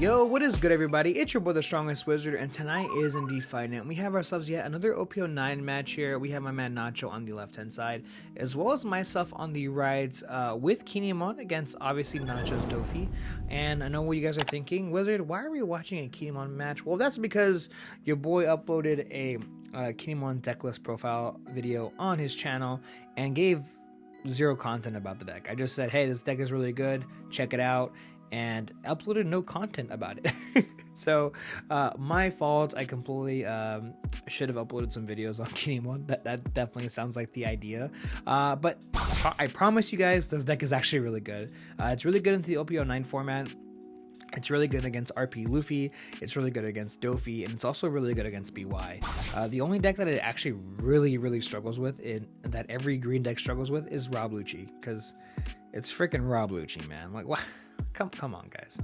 Yo, what is good everybody? It's your boy the Strongest Wizard, and tonight is indeed Fight Night. We have ourselves yet another OP09 match here. We have my man Nacho on the left hand side, as well as myself on the right with Kinemon against obviously Nacho's Doffy. And I know what you guys are thinking, Wizard, why are we watching a Kinemon match? Well, that's because your boy uploaded a Kinemon decklist profile video on his channel and gave zero content about the deck. I just said, hey, this deck is really good, check it out, and uploaded no content about it. So my fault. I completely should have uploaded some videos on Kinemon. That definitely sounds like the idea, but I promise you guys this deck is actually really good. It's really good into the OP09 format. It's really good against RP Luffy, it's really good against Doffy, and it's also really good against BY. The only deck that it actually really struggles with, that every green deck struggles with, is Rob Lucci, because it's freaking Rob Lucci, man. Like, what? Come on, guys.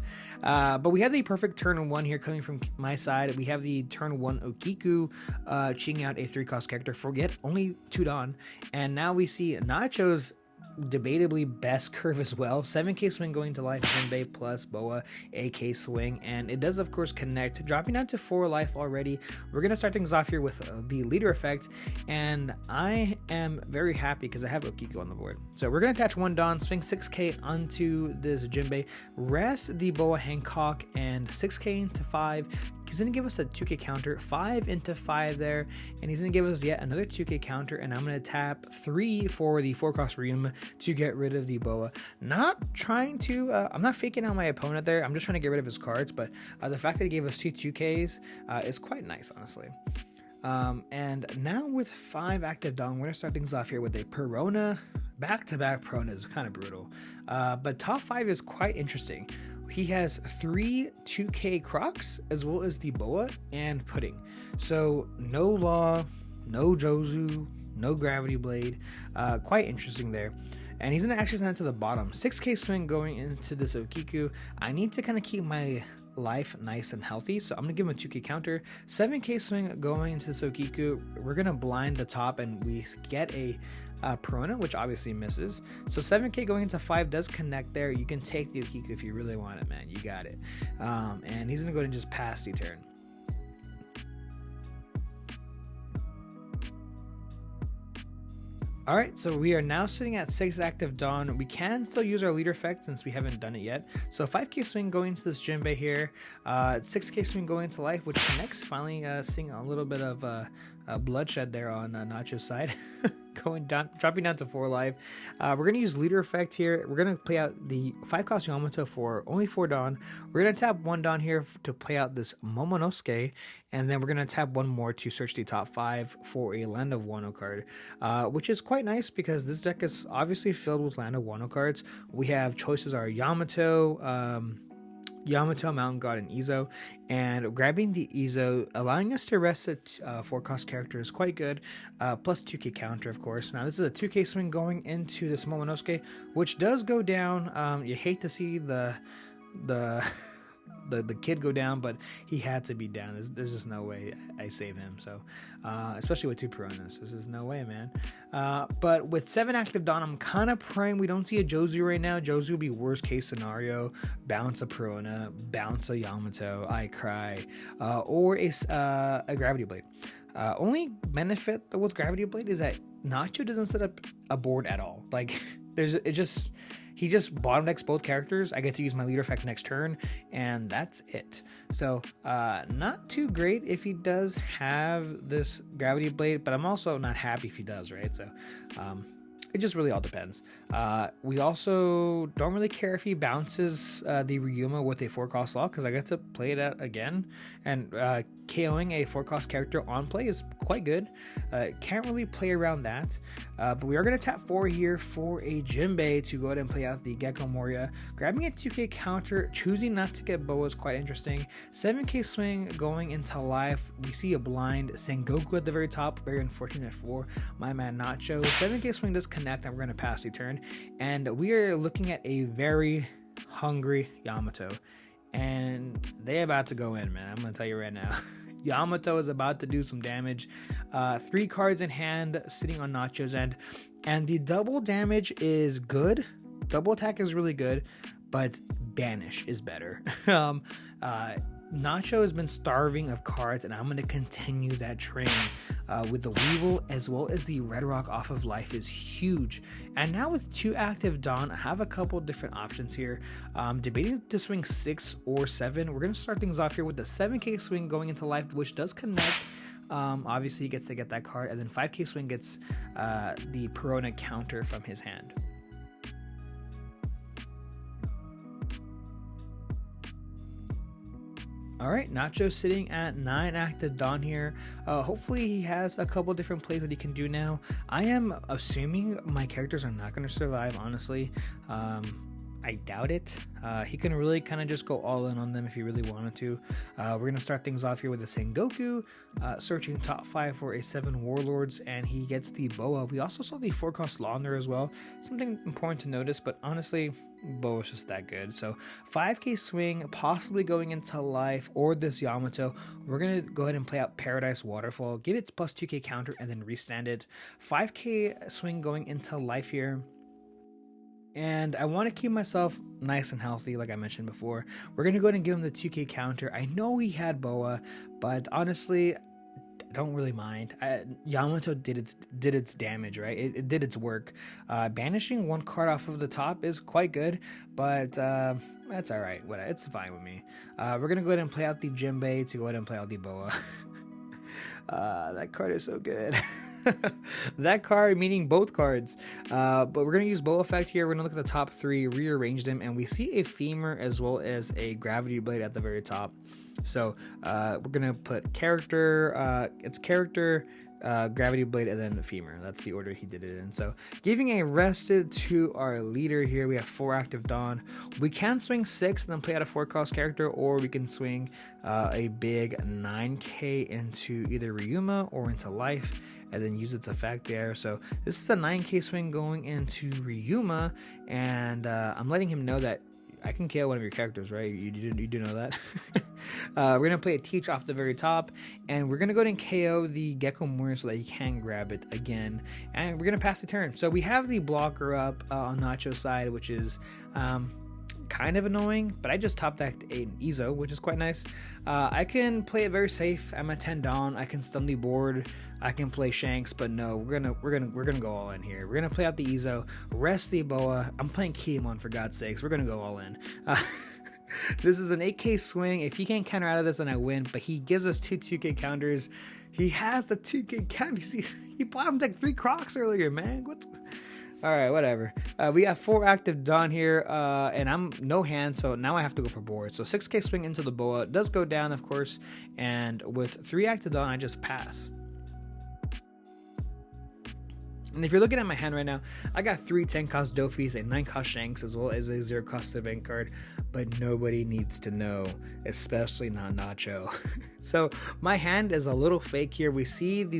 But we have the perfect turn 1 here coming from my side. We have the turn 1 Okiku cheating out a 3-cost character for yet only 2 Dawn. And now we see Nacho's debatably best curve as well. 7k swing going to life, Jinbei plus Boa, AK swing, and it does of course connect, dropping down to 4 life already. We're gonna start things off here with the leader effect, and I am very happy because I have Okiku on the board. So we're gonna attach 1 Dawn, swing 6k onto this Jinbei, rest the Boa Hancock, and 6k into 5. He's gonna give us a 2k counter, 5 into 5 there, and he's gonna give us yet another 2k counter, and I'm gonna tap 3 for the 4-cost Ryuma to get rid of the Boa. Not trying to, I'm not faking out my opponent there, I'm just trying to get rid of his cards, but the fact that he gave us 2/2Ks is quite nice, honestly. And now with 5 active Dawn, we're gonna start things off here with a Perona. Back-to-back Perona is kind of brutal, but top 5 is quite interesting. He has 3 2k Crocs as well as the Boa and Pudding. So no Law, no Jozu, no Gravity Blade. Quite interesting there. And he's going to actually send it to the bottom. 6k swing going into this Okiku. I need to kind of keep my life nice and healthy, so I'm going to give him a 2k counter. 7k swing going into this Okiku. We're going to blind the top and we get a Perona, which obviously misses. So 7k going into 5 does connect there. You can take the Okiku if you really want it, man. You got it. And he's going to go ahead and just pass the turn. Alright, so we are now sitting at 6 active Dawn. We can still use our leader effect since we haven't done it yet. So 5k swing going to this Jinbei here. 6k swing going into life, which connects. Finally seeing a little bit of bloodshed there on Nacho's side. Going down, dropping down to 4 life. We're going to use leader effect here. We're going to play out the 5-cost Yamato for only 4 Dawn. We're going to tap 1 Dawn here to play out this Momonosuke, and then we're going to tap 1 more to search the top 5 for a Land of Wano card, which is quite nice because this deck is obviously filled with Land of Wano cards. We have choices are Yamato, Mountain God, and Izo, and grabbing the Izo, allowing us to rest a 4-cost character is quite good, plus 2k counter, of course. Now this is a 2k swing going into this Momonosuke, which does go down. You hate to see the kid go down, but he had to be down. There's just no way I save him. So especially with 2 Peronas, this is no way, man. But with 7 active Dawn, I'm kind of praying we don't see a Jozu right now. Jozu would be worst case scenario. Bounce a Perona, bounce a Yamato, I cry, or a Gravity Blade. Only benefit with Gravity Blade is that Nacho doesn't set up a board at all. Like he just bottom decks both characters. I get to use my leader effect next turn, and that's it. So not too great if he does have this Gravity Blade, but I'm also not happy if he does, right? So it just really all depends. We also don't really care if he bounces the Ryuma with a 4-cost Law, because I get to play it out again, and KOing a 4-cost character on play is quite good. Can't really play around that, but we are going to tap 4 here for a Jinbei to go ahead and play out the Gecko Moria. Grabbing a 2k counter, choosing not to get Boa is quite interesting. 7k swing going into life. We see a blind Sengoku at the very top, very unfortunate for my man Nacho. 7k swing does connect, and we're going to pass the turn, and we are looking at a very hungry Yamato, and they about to go in, man. I'm going to tell you right now. Yamato is about to do some damage. 3 cards in hand sitting on Nacho's end, and the double damage is good. Double attack is really good, but banish is better. Nacho has been starving of cards, and I'm going to continue that train with the Weevil, as well as the Red Rock off of life is huge. And now with 2 active Dawn, I have a couple different options here. Debating to swing 6 or 7. We're going to start things off here with the 7k swing going into life, which does connect. Obviously he gets to get that card, and then 5k swing gets the Perona counter from his hand. All right, Nacho sitting at 9 active Dawn here. Hopefully he has a couple different plays that he can do now. I am assuming my characters are not going to survive, honestly. I doubt it. He can really kind of just go all in on them if he really wanted to. We're going to start things off here with the Sengoku, searching top 5 for a 7 Warlords, and he gets the Boa. We also saw the 4-cost Launder as well. Something important to notice, but honestly, Boa's just that good. So 5k swing, possibly going into life, or this Yamato. We're going to go ahead and play out Paradise Waterfall, give it plus 2k counter, and then restand it. 5k swing going into life here. And I want to keep myself nice and healthy, like I mentioned before. We're going to go ahead and give him the 2k counter. I know he had Boa, but honestly, I don't really mind. Yamato did its damage, right? It did its work. Banishing 1 card off of the top is quite good, but that's all right. It's fine with me. We're going to go ahead and play out the Jinbei to go ahead and play out the Boa. That card is so good. That card, meaning both cards, but we're going to use Boa effect here. We're going to look at the top 3, rearrange them, and we see a Femur as well as a Gravity Blade at the very top. So we're going to put character, Gravity Blade, and then the Femur. That's the order he did it in. So giving a rested to our leader here. We have 4 active Dawn. We can swing 6 and then play out a 4-cost character, or we can swing a big 9k into either Ryuma or into life, and then use its effect there. So this is a 9k swing going into Ryuma, and I'm letting him know that I can KO one of your characters, right? You do know that. We're going to play a Teach off the very top, and we're going to go ahead and KO the Gecko Moria so that he can grab it again, and we're going to pass the turn. So we have the blocker up on Nacho's side, which is kind of annoying, but I just top decked an Izo, which is quite nice. I can play it very safe. I'm at 10 Dawn. I can stun the board. I can play Shanks, but no, we're gonna go all in here. We're gonna play out the Izo, rest the Boa. I'm playing Kinemon, for God's sakes. We're gonna go all in. This is an 8k swing. If he can't counter out of this, then I win. But he gives us 2k counters. He has the 2k counters. He bottom decked 3 Crocs earlier, man. All right, whatever. We have 4 active Dawn here, and I'm no hand, so now I have to go for board. So 6k swing into the Boa. It does go down, of course, and with 3 active Dawn, I just pass. And if you're looking at my hand right now, I got 3 10-cost Doffys, a 9-cost Shanks, as well as a 0-cost event card, but nobody needs to know, especially not Nacho. So my hand is a little fake here. We see the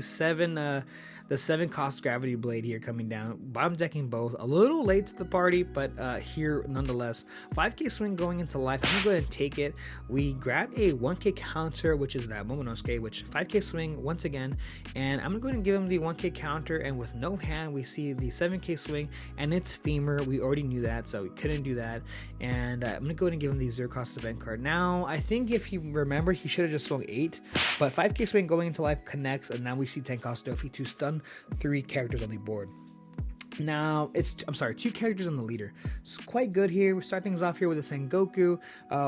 7-cost Gravity Blade here coming down. Bottom decking both. A little late to the party, but here nonetheless. 5k swing going into life. I'm going to go ahead and take it. We grab a 1k counter, which is that Momonosuke, which 5k swing once again. And I'm going to go ahead and give him the 1k counter. And with no hand, we see the 7k swing. And it's Femur. We already knew that, so we couldn't do that. And I'm going to go ahead and give him the 0-cost event card. Now, I think if he remembered, he should have just swung 8. But 5k swing going into life connects. And now we see 10-cost Doffy to stun 3 characters on the board. Now it's 2 characters on the leader. It's quite good here. We start things off here with a Sengoku.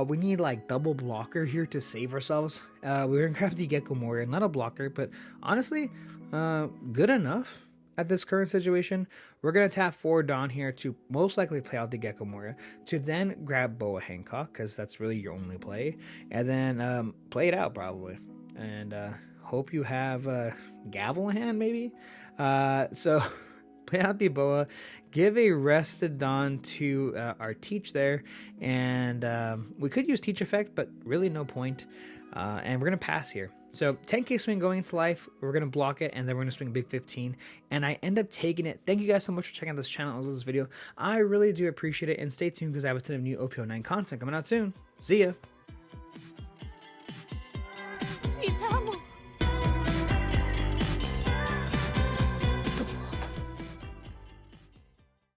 We need like double blocker here to save ourselves. We're gonna grab the Gecko Moria, not a blocker, but honestly, good enough at this current situation. We're gonna tap 4 Dawn here to most likely play out the Gecko Moria, to then grab Boa Hancock, because that's really your only play, and then play it out probably, and hope you have Gavel in hand maybe. So play out the Boa, give a rested Dawn to our Teach there, and we could use Teach effect, but really no point. And we're gonna pass here. So 10k swing going into life, we're gonna block it, and then we're gonna swing a big 15, and I end up taking it. Thank you guys so much for checking out this channel and this video. I really do appreciate it, and stay tuned because I have a ton of new OP09 content coming out soon. See ya.